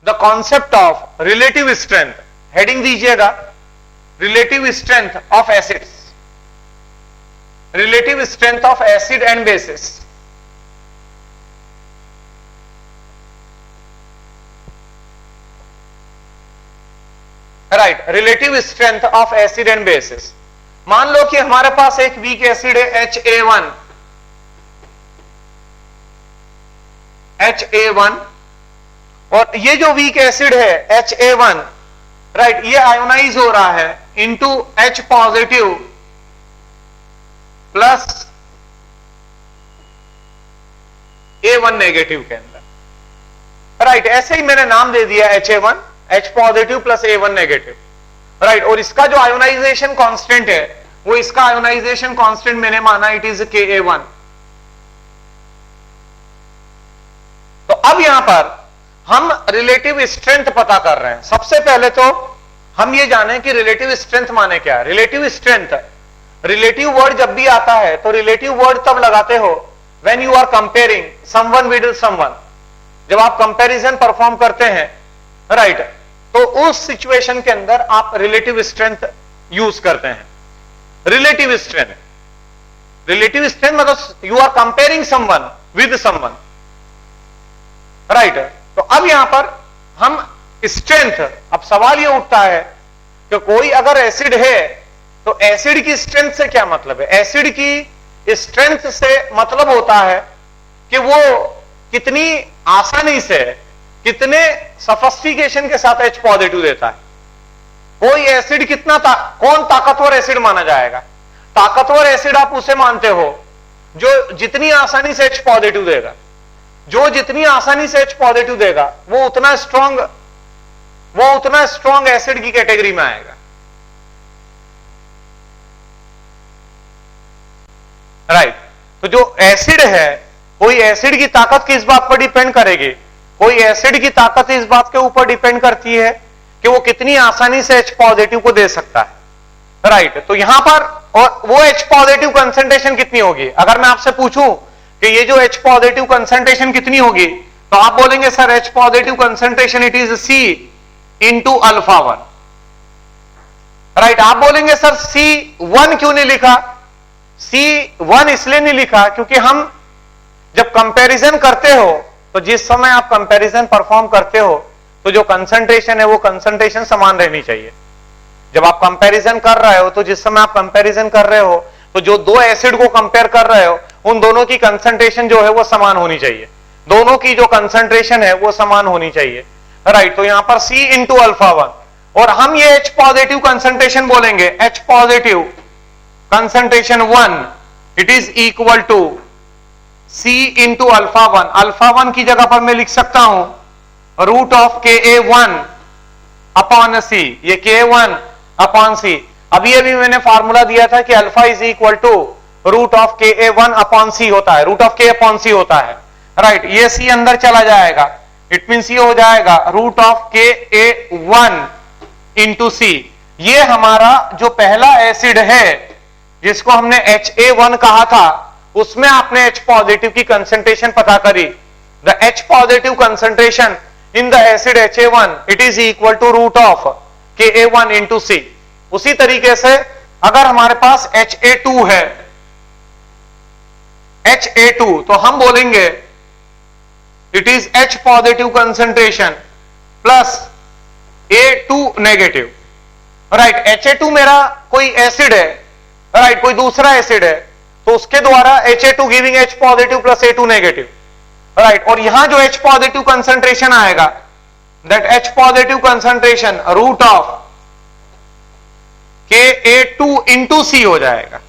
The concept of relative strength, heading दीजिएगा relative strength of acids, relative strength of acid and bases. Right, relative strength of acid and bases. मान लो कि हमारे पास एक weak acid है HA1, HA1, और ये जो वीक एसिड है HA1, राइट, ये आयोनाइज हो रहा है into H positive plus A1 negative के अंदर। राइट, ऐसे ही मैंने नाम दे दिया HA1, H positive plus A1 negative. Right, और इसका जो आयोनाइजेशन कांस्टेंट है वो इसका आयोनाइजेशन कांस्टेंट मैंने माना इट इज Ka1। तो अब यहां पर हम रिलेटिव स्ट्रेंथ पता कर रहे हैं। सबसे पहले तो हम ये जाने कि रिलेटिव स्ट्रेंथ माने क्या है। रिलेटिव स्ट्रेंथ, रिलेटिव वर्ड जब भी आता है तो रिलेटिव वर्ड तब लगाते हो when you are comparing someone with someone, जब आप कंपैरिजन परफॉर्म करते हैं, राइट, तो उस सिचुएशन के अंदर आप रिलेटिव स्ट्रेंथ यूज करते हैं। रिलेटिव स्ट्रेंथ, रिलेटिव स्ट्रेंथ मतलब you are comparing someone with someone, right. तो अब यहां पर हम स्ट्रेंथ, अब सवाल यह उठता है कि कोई अगर एसिड है तो एसिड की स्ट्रेंथ से क्या मतलब है। एसिड की स्ट्रेंथ से मतलब होता है कि वो कितनी आसानी से, कितने सफिस्टिकेशन के साथ H पॉजिटिव देता है। कोई एसिड कितना कौन ताकतवर एसिड माना जाएगा। ताकतवर एसिड आप उसे मानते हो जो जितनी आसानी से H पॉजिटिव देगा, जो जितनी आसानी से H पॉजिटिव देगा वो उतना स्ट्रॉन्ग एसिड की कैटेगरी में आएगा। राइट, तो जो एसिड है, कोई एसिड की ताकत किस बात पर डिपेंड करेगी, कोई एसिड की ताकत इस बात के ऊपर डिपेंड करती है कि वो कितनी आसानी से H पॉजिटिव को दे सकता है। राइट, तो यहां पर और वो H पॉजिटिव कंसंट्रेशन कितनी होगी। अगर मैं आपसे पूछूं कि ये जो H पॉजिटिव कंसंट्रेशन कितनी होगी, तो आप बोलेंगे sir H positive concentration it is C into alpha. Right, आप बोलेंगे सर C1 क्यों नहीं लिखा। C1 इसलिए नहीं लिखा क्योंकि हम जब कंपैरिजन करते हो तो जिस समय आप कंपैरिजन परफॉर्म करते हो तो जो कंसंट्रेशन है वो कंसंट्रेशन समान रहनी चाहिए। जब आप कंपैरिजन कर रहे हो तो जिस समय आप कंपैरिजन कर रहे हो तो जो दो एसिड को कंपेयर कर रहे हो उन दोनों की कंसंट्रेशन जो है वो समान होनी चाहिए। दोनों की जो कंसंट्रेशन है वो समान होनी चाहिए। राइट, तो यहां पर C इंटू अल्फा1, और हम ये H पॉजिटिव कंसंट्रेशन बोलेंगे H positive concentration 1 it is equal to C into alpha. Alpha की जगह पर मैं लिख सकता हूं root of Ka1 upon C, ये Ka1 अपॉन C। अभी अभी मैंने फार्मूला दिया था कि alpha is equal to root of Ka1 upon C होता है, root of K upon C होता है। राइट, ये C अंदर चला जाएगा, इट मीन C हो जाएगा root of Ka1 into C। ये हमारा जो पहला एसिड है जिसको हमने HA1 कहा था उसमें आपने H पॉजिटिव की कंसंट्रेशन पता करी। The H positive concentration in the acid HA1 it is equal to root of Ka1 into C। उसी तरीके से अगर हमारे पास HA2 है, HA2, तो हम बोलेंगे it is H positive concentration plus A2 negative. Right, HA2 मेरा कोई एसिड है, राइट, कोई दूसरा एसिड है, तो उसके द्वारा HA2 giving H positive plus A2 negative. Right, और यहां जो H पॉजिटिव कंसंट्रेशन आएगा that H positive concentration root of Ka2 into C हो जाएगा।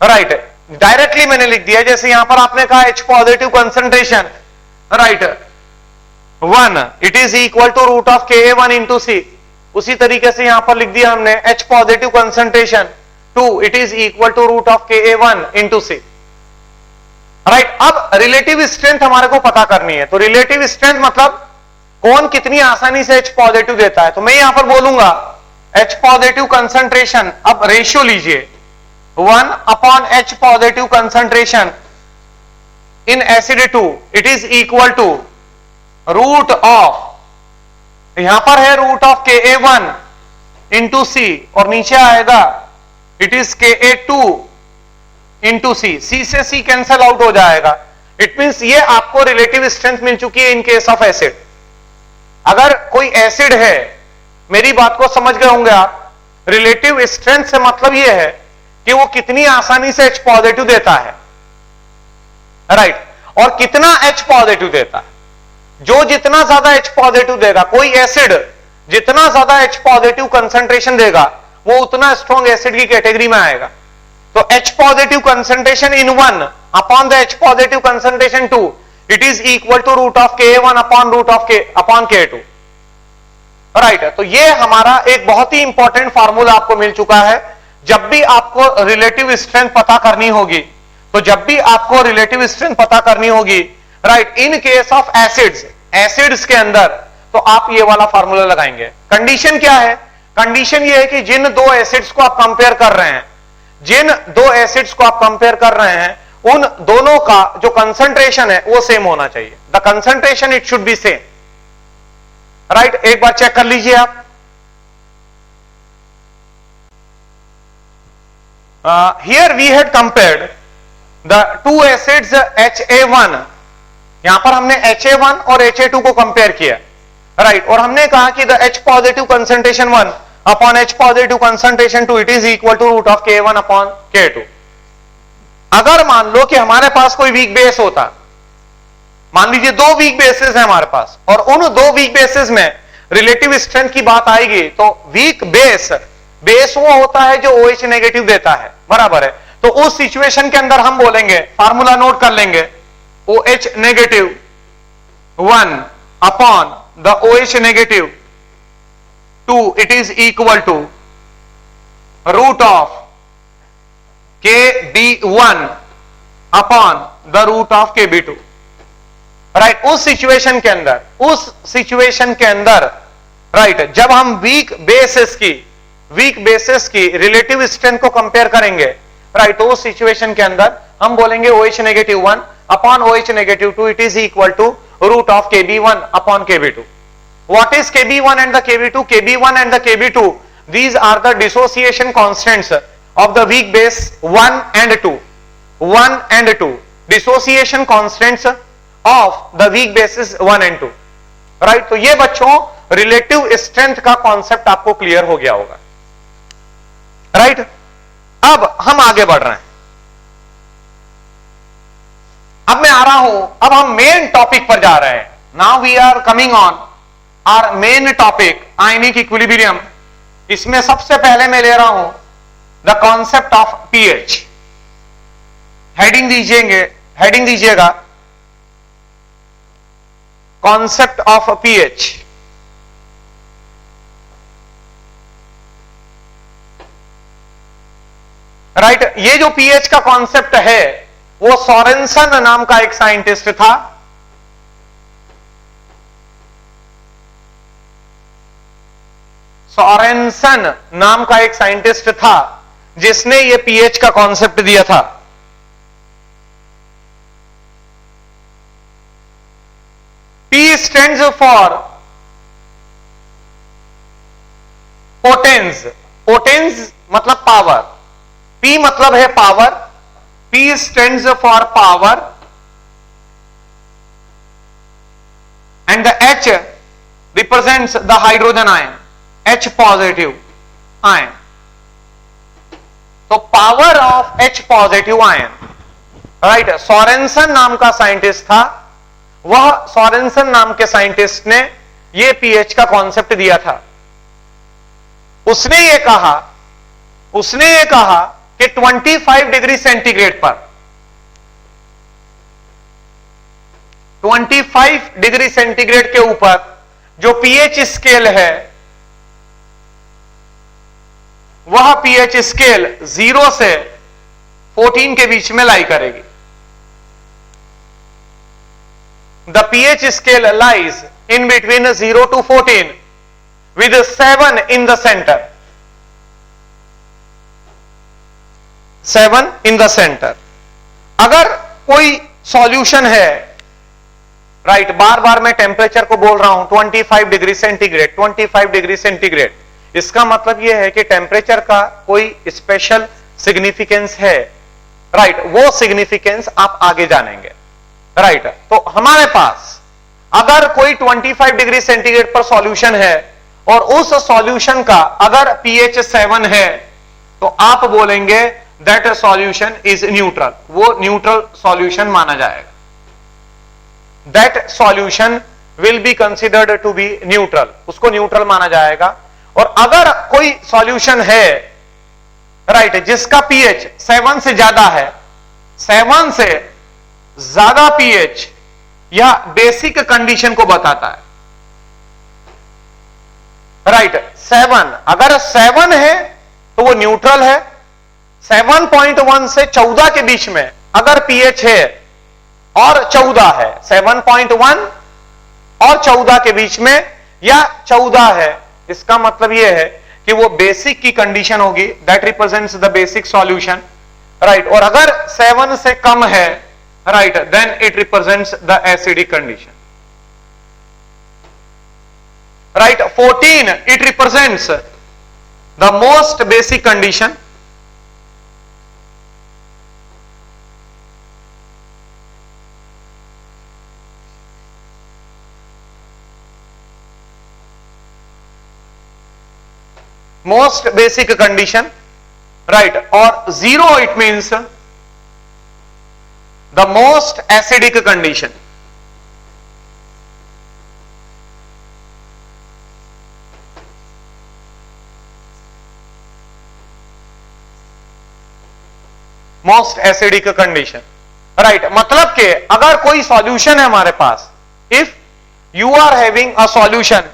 राइट, डायरेक्टली मैंने लिख दिया, जैसे यहां पर आपने कहा H positive concentration, right, 1 it is equal to root of Ka1 into C। उसी तरीके से यहां पर लिख दिया हमने H positive concentration 2 it is equal to root of Ka1 into C। Right, अब रिलेटिव स्ट्रेंथ हमारे को पता करनी है। तो रिलेटिव स्ट्रेंथ मतलब कौन कितनी आसानी से H पॉजिटिव देता है। तो मैं यहां पर बोलूंगा H पॉजिटिव कंसंट्रेशन, अब रेशियो लीजिए 1 upon H positive concentration in acid 2 it is equal to root of यहां पर है रूट ऑफ Ka1 इंटू सी और नीचे आएगा इट इज Ka2 इंटू सी, सी से सी कैंसल आउट हो जाएगा। इट मींस ये आपको रिलेटिव स्ट्रेंथ मिल चुकी है इन केस ऑफ एसिड। अगर कोई एसिड है, मेरी बात को समझ गए होंगे आप, रिलेटिव स्ट्रेंथ से मतलब ये है कि वो कितनी आसानी से H पॉजिटिव देता है, राइट, और कितना H पॉजिटिव देता है। जो जितना ज्यादा H पॉजिटिव देगा, कोई एसिड जितना ज्यादा H पॉजिटिव कंसंट्रेशन देगा वो उतना स्ट्रॉन्ग एसिड की कैटेगरी में आएगा। तो H positive concentration in 1 upon the H positive concentration 2 it is equal to root of Ka1 upon root of upon Ka2, right. तो ये हमारा एक बहुत ही इंपॉर्टेंट फार्मूला आपको मिल चुका है। जब भी आपको रिलेटिव स्ट्रेंथ पता करनी होगी, तो जब भी आपको रिलेटिव स्ट्रेंथ पता करनी होगी, right, in case of acids, acids के अंदर, तो आप ये वाला फार्मूला लगाएंगे। कंडीशन क्या है? कंडीशन ये है कि जिन दो एसिड्स को आप कंपेयर कर रहे हैं, जिन दो एसिड्स को आप कंपेयर कर रहे हैं, उन दोनों का जो कंसंट्रेशन है वो सेम होना चाहिए। The concentration it should be same, right. एक बार चेक कर लीजिए आप। Here we had compared the two acids HA1, यहां पर हमने HA1 और HA2 को कंपेयर किया, राइट, और हमने कहा कि the H positive concentration 1 upon H positive concentration 2 it is equal to root of K1 upon K2। अगर मान लो कि हमारे पास कोई वीक बेस होता, मान लीजिए दो वीक बेसेस हैं हमारे पास, और उन दो वीक बेसेस में रिलेटिव स्ट्रेंथ की बात आएगी, तो वीक बेस वो होता है जो OH नेगेटिव देता है, बराबर है। तो उस सिचुएशन के अंदर हम बोलेंगे, फार्मूला नोट कर लेंगे, OH negative 1 upon the OH negative 2 it is equal to root of Kb1 upon the root of Kb2, right. उस सिचुएशन के अंदर, राइट, जब हम वीक बेसिस की रिलेटिव स्ट्रेंथ को कंपेयर करेंगे, राइट, तो उस सिचुएशन के अंदर हम बोलेंगे OH negative 1 upon OH negative 2 it is equal to root of Kb1 upon Kb2। What is Kb1 and the Kb2? Kb1 and the Kb2, these are the dissociation constants of the weak base 1 and 2. 1 and 2. Dissociation constants of the weak bases 1 and 2. Right? तो ये बच्चों relative strength का concept आपको clear हो गया होगा, right. अब हम आगे बढ़ रहे हैं। अब मैं आ रहा हूं, अब हम मेन टॉपिक पर जा रहे हैं। Now we are coming on our main topic, ionic equilibrium. इसमें सबसे पहले मैं ले रहा हूं the concept of pH. Heading दीजिएगा कॉन्सेप्ट ऑफ पीएच। राइट, ये जो पीएच का कॉन्सेप्ट है वो सोरेनसन नाम का एक साइंटिस्ट था। सोरेनसन नाम का एक साइंटिस्ट था जिसने ये पीएच का कॉन्सेप्ट दिया था। P stands for potence. Potence मतलब पावर, P मतलब है power, P stands for power and the H represents the hydrogen ion, H positive ion। तो power of H positive ion, right. Sorensen नाम का scientist था, वह सोरेनसन नाम के साइंटिस्ट ने यह पीएच का कॉन्सेप्ट दिया था। उसने ये कहा कि 25 डिग्री सेंटीग्रेड पर, 25 डिग्री सेंटीग्रेड के ऊपर जो पीएच स्केल है, वह पीएच स्केल 0 से 14 के बीच में लाई करेगी। The pH scale lies in between 0 to 14 with 7 in the center. 7 in the center। अगर कोई सॉल्यूशन है राइट, बार बार मैं टेम्परेचर को बोल रहा हूं 25 डिग्री सेंटीग्रेड, 25 डिग्री सेंटीग्रेड। इसका मतलब यह है कि टेम्परेचर का कोई स्पेशल सिग्निफिकेंस है, राइट, वो सिग्निफिकेंस आप आगे जानेंगे, राइट। तो हमारे पास अगर कोई 25 डिग्री सेंटीग्रेड पर सॉल्यूशन है और उस सॉल्यूशन का अगर पीएच 7 है, तो आप बोलेंगे दैट सॉल्यूशन इज न्यूट्रल, वो न्यूट्रल सॉल्यूशन माना जाएगा। That solution will be considered to be neutral, उसको न्यूट्रल माना जाएगा। और अगर कोई सॉल्यूशन है, राइट, जिसका पीएच 7 से ज्यादा है, 7 से ज्यादा पीएच या बेसिक कंडीशन को बताता है, राइट। 7, अगर 7 है तो वो न्यूट्रल है। 7.1 से 14 के बीच में अगर पीएच है और 14 है, 7.1 और 14 के बीच में या 14 है, इसका मतलब यह है कि वो बेसिक की कंडीशन होगी, that represents the basic solution, right. और अगर 7 से कम है, right, then it represents the acidic condition, right. 14 it represents the most basic condition, most basic condition, right. और 0 it means the most acidic condition, most acidic condition, right. मतलब कि अगर कोई सॉल्यूशन है हमारे पास, if you are having a solution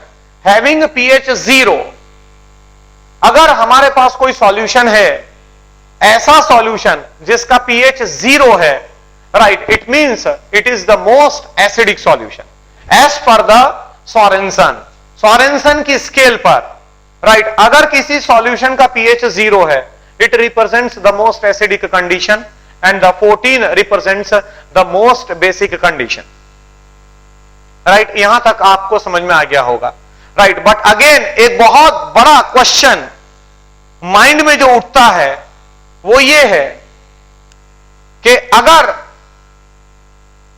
having pH 0, अगर हमारे पास कोई सॉल्यूशन है, ऐसा सॉल्यूशन जिसका पीएच 0 है, right, it means it is the most acidic solution as per the Sorensen. Sorensen की स्केल पर, राइट, अगर किसी सॉल्यूशन का पीएच 0 है, it represents the most acidic condition and the 14 represents the most basic condition, right. यहां तक आपको समझ में आ गया होगा, राइट। बट अगेन एक बहुत बड़ा क्वेश्चन माइंड में जो उठता है वो ये है कि अगर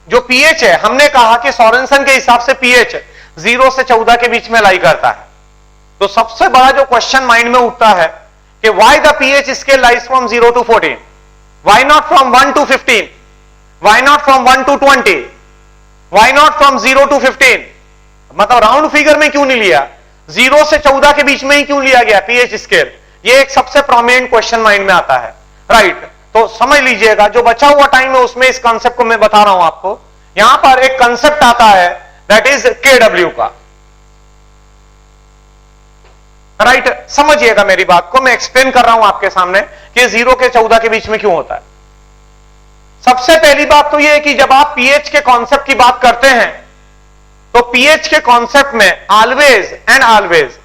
जो पीएच है, हमने कहा कि सोरेनसन के हिसाब से पीएच 0 से 14 के बीच में लाई करता है, तो सबसे बड़ा जो क्वेश्चन माइंड में उठता है कि why the pH scale lies from 0 to 14, why not from 1 to 15, why not from 1 to 20, why not from 0 to 15, मतलब राउंड फिगर में क्यों नहीं लिया, 0 से 14 के बीच में ही क्यों लिया गया पीएच स्केल? ये एक सबसे प्रोमिनेंट क्वेश्चन माइंड में आता है, राइट। तो समझ लीजिएगा, जो बचा हुआ टाइम है उसमें इस कंसेप्ट को मैं बता रहा हूं आपको। यहां पर एक कंसेप्ट आता है दैट इज केडब्ल्यू का, राइट। समझिएगा मेरी बात को, मैं एक्सप्लेन कर रहा हूं आपके सामने कि 0 के 14 के बीच में क्यों होता है। सबसे पहली बात तो यह है कि जब आप पीएच के कॉन्सेप्ट की बात करते हैं, तो पीएच के कॉन्सेप्ट में ऑलवेज एंड ऑलवेज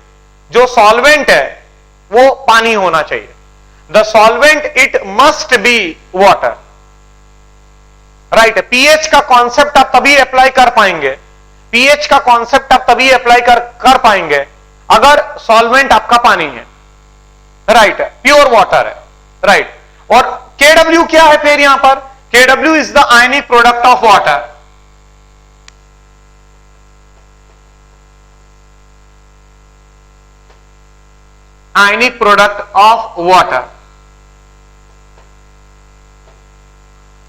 जो सॉल्वेंट है वो पानी होना चाहिए। The solvent it must be water, right. PH का कॉन्सेप्ट आप तभी अप्लाई कर पाएंगे, पीएच का कॉन्सेप्ट आप तभी अप्लाई कर पाएंगे अगर सॉल्वेंट आपका पानी है, राइट, प्योर वाटर है, राइट। और केडब्ल्यू क्या है फिर यहां पर? केडब्ल्यू is the ionic product of water, ionic product of water,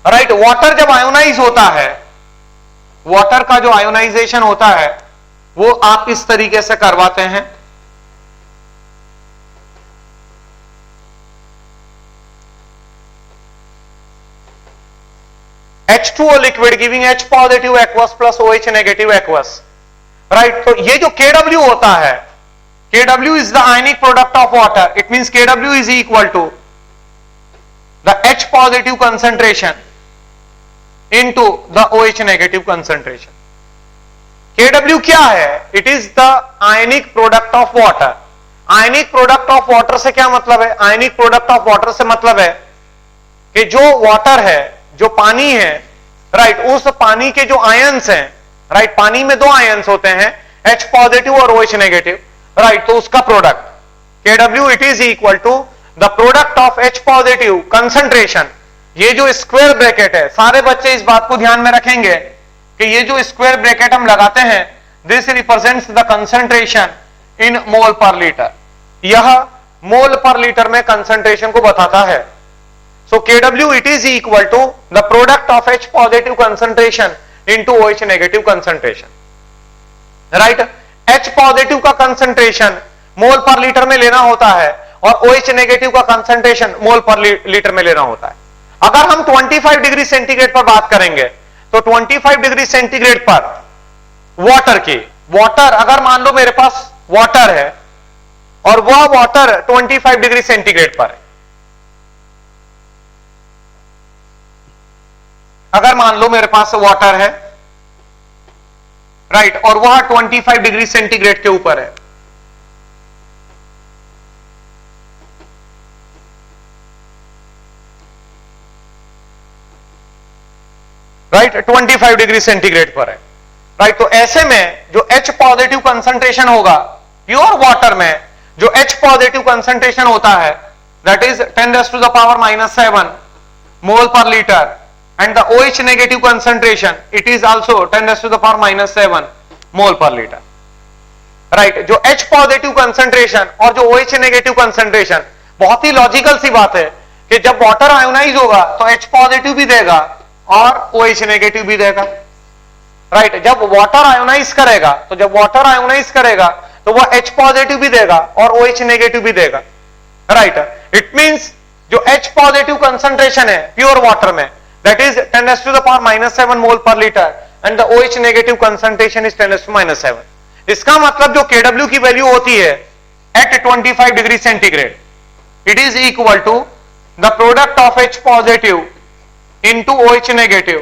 right. Water जब आयोनाइज होता है, वाटर का जो आयोनाइजेशन होता है वो आप इस तरीके से करवाते हैं, H2O liquid giving H positive aqueous plus OH negative aqueous, right. तो ये जो KW होता है, KW is the ionic product of water. It means KW is equal to the H positive concentration into the OH negative concentration. KW क्या है? It is the ionic product of water. Ionic product of water से क्या मतलब है? Ionic product of water से मतलब है कि जो वाटर है, जो पानी है, राइट, उस पानी के जो आयंस हैं, राइट, पानी में दो आयंस होते हैं, H पॉजिटिव और OH नेगेटिव, राइट, तो उसका product Kw it is equal to the product of H positive concentration. ये जो स्क्वायर ब्रैकेट है, सारे बच्चे इस बात को ध्यान में रखेंगे कि ये जो स्क्वायर ब्रैकेट हम लगाते हैं, this represents the concentration in mole per litre. यह मोल पर लीटर में कंसंट्रेशन को बताता है। So Kw it is equal to the product of H positive concentration into OH negative concentration, right. H positive का concentration mole per litre में लेना होता है और OH नेगेटिव का कंसंट्रेशन मोल पर लीटर में लेना होता है। अगर हम 25 डिग्री सेंटीग्रेड पर बात करेंगे तो 25 डिग्री सेंटीग्रेड पर वाटर की, वाटर अगर मान लो मेरे पास वाटर है और वह वाटर 25 डिग्री सेंटीग्रेड पर है, अगर मान लो मेरे पास वाटर है, राइट, और वह 25 डिग्री सेंटीग्रेड के ऊपर है, राइट, 25 डिग्री सेंटीग्रेड पर है, राइट। तो ऐसे में जो H पॉजिटिव कंसंट्रेशन होगा प्योर वाटर में, जो H पॉजिटिव कंसंट्रेशन होता है that is 10⁻⁻7 mole per litre, and the OH negative concentration it is also 10⁻⁻7 mole per litre, right. जो H पॉजिटिव कंसंट्रेशन और जो OH नेगेटिव कंसंट्रेशन, बहुत ही logical सी बात है कि जब वाटर आयोनाइज होगा तो H पॉजिटिव भी देगा और OH नेगेटिव भी देगा, राइट। जब वाटर आयोनाइज करेगा तो वह H पॉजिटिव भी देगा और OH नेगेटिव भी देगा, राइट। इट मींस जो H पॉजिटिव कंसंट्रेशन है प्योर वाटर में that is 10⁻⁻7 mole per litre and the OH negative concentration is 10⁻⁻7। इसका मतलब जो Kw की वैल्यू होती है at 25 degree centigrade, it is equal to the product of H positive into OH negative,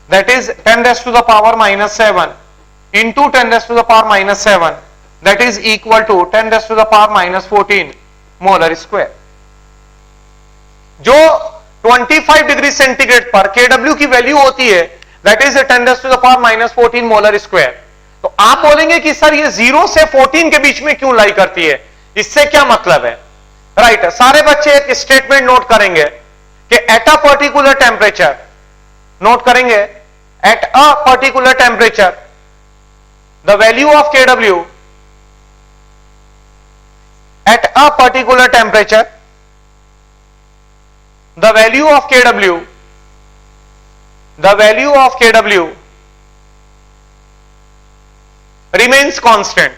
that is 10⁻⁻7 into 10⁻⁻7, that is equal to 10⁻⁻14 molar square. जो 25 degree centigrade पर Kw की value होती है दैट इज 10⁻⁻14 मोलर स्क्वायर। तो आप बोलेंगे कि sir ये 0 से 14 के बीच में क्यों लाई करती है, इससे क्या मतलब है, राइट। सारे बच्चे एक स्टेटमेंट नोट करेंगे कि at a particular temperature, note करेंगे at a particular temperature the value of Kw at a particular temperature the value of Kw remains constant,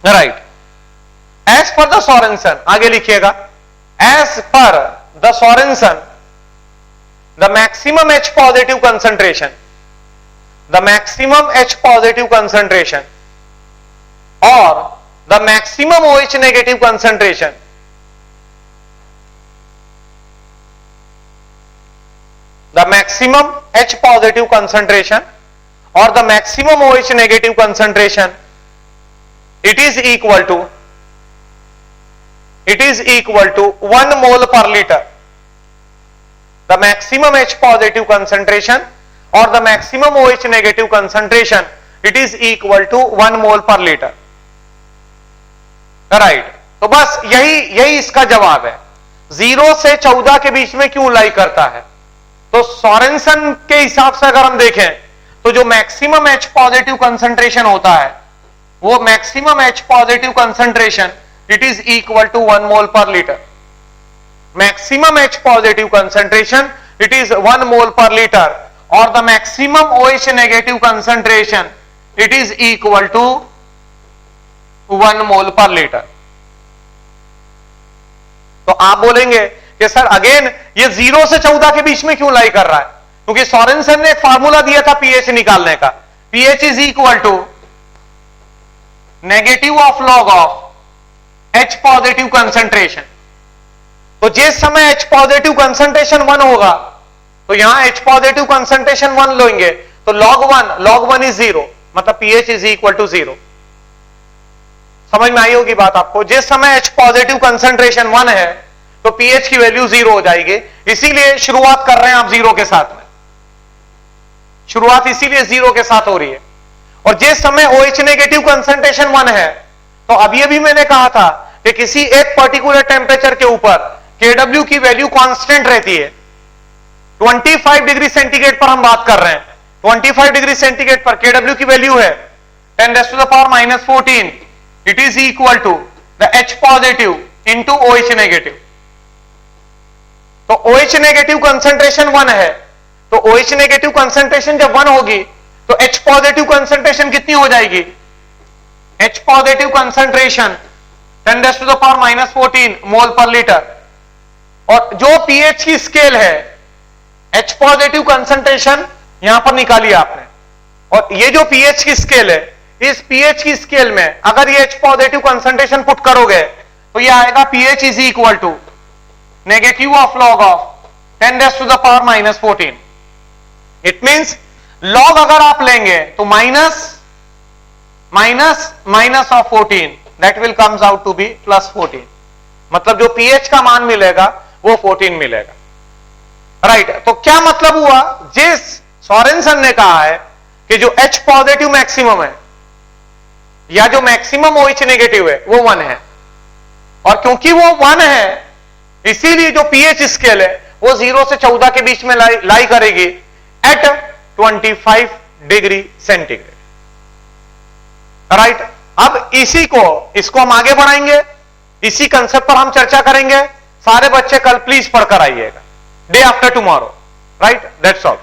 right। as per the Sorensen, आगे लिखिएगा, as per the Sorensen the maximum H positive concentration or the maximum OH negative concentration the maximum H positive concentration or the maximum OH negative concentration it is equal to 1 mole per liter। the maximum H positive concentration or the maximum OH negative concentration it is equal to 1 mole per liter, right. तो बस यही इसका जवाब है। 0 से 14 के बीच में क्यों लाई करता है, तो सोरेनसन के हिसाब से अगर हम देखें तो जो मैक्सिमम H पॉजिटिव कंसंट्रेशन होता है वो maximum H positive concentration it is equal to 1 mole per litre. Maximum H positive concentration it is 1 mole per litre और the maximum OH negative concentration it is equal to 1 mole per litre. तो आप बोलेंगे कि sir again ये 0 से 14 के बीच में क्यों लाई कर रहा है, क्योंकि सोरेनसन ने एक फार्मूला दिया था पीएच निकालने का, pH is equal to negative of log of H positive concentration. तो जिस समय H पॉजिटिव कंसंट्रेशन 1 होगा तो यहां H पॉजिटिव कंसंट्रेशन 1 लेंगे तो log 1 इज 0, मतलब pH इज इक्वल टू 0। समझ में आई होगी बात आपको। जिस समय H पॉजिटिव कंसंट्रेशन 1 है तो पीएच की वैल्यू 0 हो जाएगी। इसीलिए शुरुआत कर रहे हैं आप 0 के साथ में, शुरुआत इसीलिए 0 के साथ हो रही है। और जिस समय OH नेगेटिव कंसंट्रेशन 1 है, तो अभी अभी मैंने कहा था कि किसी एक पर्टिकुलर टेम्परेचर के ऊपर Kw की वैल्यू कांस्टेंट रहती है। 25 डिग्री सेंटीग्रेड पर हम बात कर रहे हैं, 25 डिग्री सेंटीग्रेड पर Kw की वैल्यू है 10⁻⁻14। It is equal to the H positive into OH negative. तो OH नेगेटिव कंसंट्रेशन 1 है, तो OH नेगेटिव कंसंट्रेशन जब 1 होगी तो H पॉजिटिव कंसंट्रेशन कितनी हो जाएगी? H पॉजिटिव कंसंट्रेशन 10⁻⁻14 मोल पर लीटर। और जो pH की स्केल है, H पॉजिटिव कंसंट्रेशन यहां पर निकाली आपने, और ये जो pH की स्केल है, इस pH की स्केल में अगर ये H पॉजिटिव कंसंट्रेशन पुट करोगे तो ये आएगा pH is equal to negative of log of 10⁻⁻14। It means log अगर आप लेंगे तो minus of 14, that will comes out to be +14। मतलब जो pH का मान मिलेगा वो 14 मिलेगा, राइट। तो क्या मतलब हुआ, जिस सोरेनसन ने कहा है कि जो H पॉजिटिव मैक्सिमम है या जो मैक्सिमम OH नेगेटिव है वो 1 है, और क्योंकि वो 1 है इसीलिए जो pH स्केल है वो 0 से 14 के बीच में लाई करेगी एट 25 डिग्री सेंटीग्रेड, राइट। अब इसको हम आगे बढ़ाएंगे, इसी कंसेप्ट पर हम चर्चा करेंगे। सारे बच्चे कल प्लीज पढ़कर आइएगा, day after tomorrow, right. That's all.